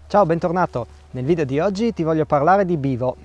Ciao, bentornato! Nel video di oggi ti voglio parlare di Bivo.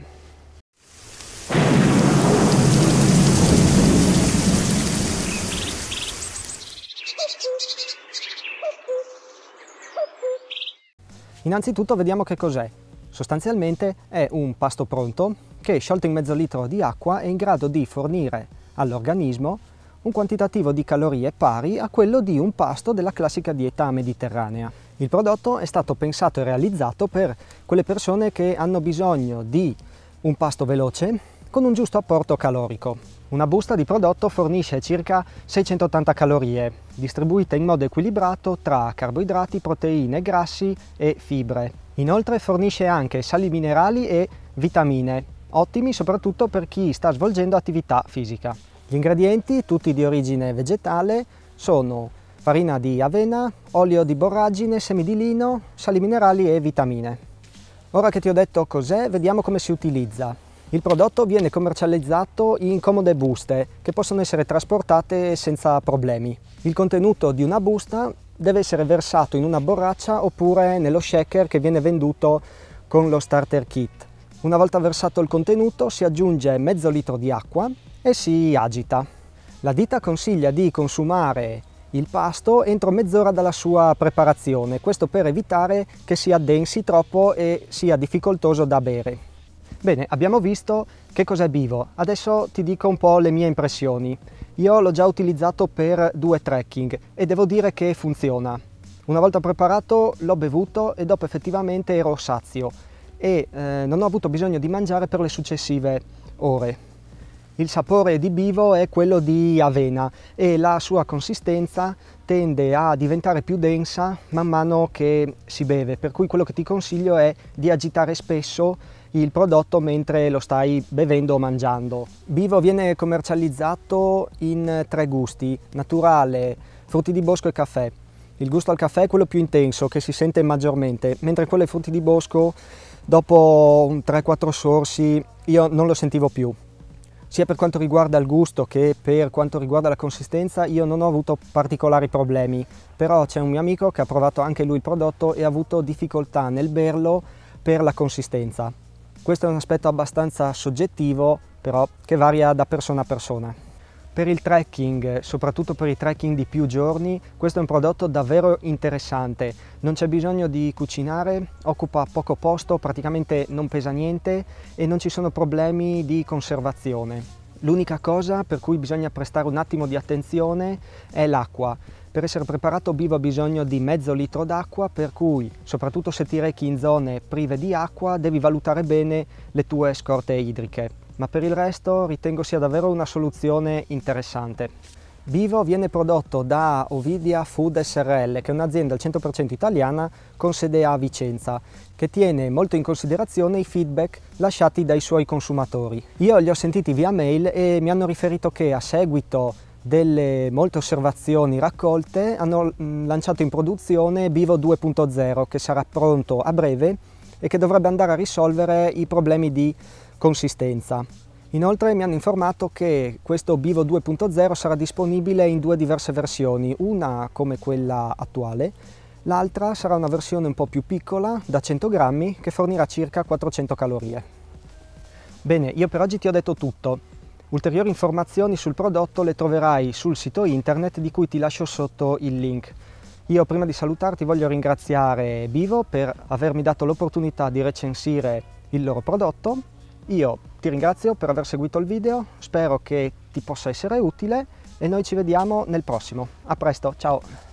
Innanzitutto vediamo che cos'è. Sostanzialmente è un pasto pronto che, sciolto in mezzo litro di acqua, è in grado di fornire all'organismo un quantitativo di calorie pari a quello di un pasto della classica dieta mediterranea. Il prodotto è stato pensato e realizzato per quelle persone che hanno bisogno di un pasto veloce con un giusto apporto calorico. Una busta di prodotto fornisce circa 680 calorie, distribuite in modo equilibrato tra carboidrati, proteine, grassi e fibre. Inoltre fornisce anche sali minerali e vitamine, ottimi soprattutto per chi sta svolgendo attività fisica. Gli ingredienti, tutti di origine vegetale, sono farina di avena, olio di borragine, semi di lino, sali minerali e vitamine. Ora che ti ho detto cos'è, vediamo come si utilizza. Il prodotto viene commercializzato in comode buste che possono essere trasportate senza problemi. Il contenuto di una busta deve essere versato in una borraccia oppure nello shaker che viene venduto con lo starter kit. Una volta versato il contenuto si aggiunge mezzo litro di acqua e si agita. La ditta consiglia di consumare il pasto entro mezz'ora dalla sua preparazione, questo per evitare che si addensi troppo e sia difficoltoso da bere. Bene, abbiamo visto che cos'è Bivo, adesso ti dico un po' le mie impressioni. Io l'ho già utilizzato per 2 trekking e devo dire che funziona. Una volta preparato l'ho bevuto e dopo effettivamente ero sazio e non ho avuto bisogno di mangiare per le successive ore. Il sapore di Bivo è quello di avena e la sua consistenza tende a diventare più densa man mano che si beve, per cui quello che ti consiglio è di agitare spesso il prodotto mentre lo stai bevendo o mangiando. Bivo viene commercializzato in 3 gusti: naturale, frutti di bosco e caffè. Il gusto al caffè è quello più intenso, che si sente maggiormente, mentre quello ai frutti di bosco, dopo un 3-4 sorsi, io non lo sentivo più. Sia per quanto riguarda il gusto che per quanto riguarda la consistenza io non ho avuto particolari problemi, però c'è un mio amico che ha provato anche lui il prodotto e ha avuto difficoltà nel berlo per la consistenza. Questo è un aspetto abbastanza soggettivo, però che varia da persona a persona. Per il trekking, soprattutto per i trekking di più giorni, questo è un prodotto davvero interessante. Non c'è bisogno di cucinare, occupa poco posto, praticamente non pesa niente e non ci sono problemi di conservazione. L'unica cosa per cui bisogna prestare un attimo di attenzione è l'acqua. Per essere preparato Bivo ha bisogno di mezzo litro d'acqua, per cui, soprattutto se ti rechi in zone prive di acqua, devi valutare bene le tue scorte idriche. Ma per il resto ritengo sia davvero una soluzione interessante. Bivo viene prodotto da Ovidia Food SRL, che è un'azienda al 100% italiana con sede a Vicenza, che tiene molto in considerazione i feedback lasciati dai suoi consumatori. Io li ho sentiti via mail e mi hanno riferito che a seguito delle molte osservazioni raccolte hanno lanciato in produzione Bivo 2.0, che sarà pronto a breve e che dovrebbe andare a risolvere i problemi di consistenza. Inoltre mi hanno informato che questo Bivo 2.0 sarà disponibile in 2 diverse versioni, una come quella attuale, l'altra sarà una versione un po' più piccola, da 100 grammi, che fornirà circa 400 calorie. Bene, io per oggi ti ho detto tutto. Ulteriori informazioni sul prodotto le troverai sul sito internet di cui ti lascio sotto il link. Io prima di salutarti voglio ringraziare Bivo per avermi dato l'opportunità di recensire il loro prodotto. Io ti ringrazio per aver seguito il video, spero che ti possa essere utile e noi ci vediamo nel prossimo. A presto, ciao!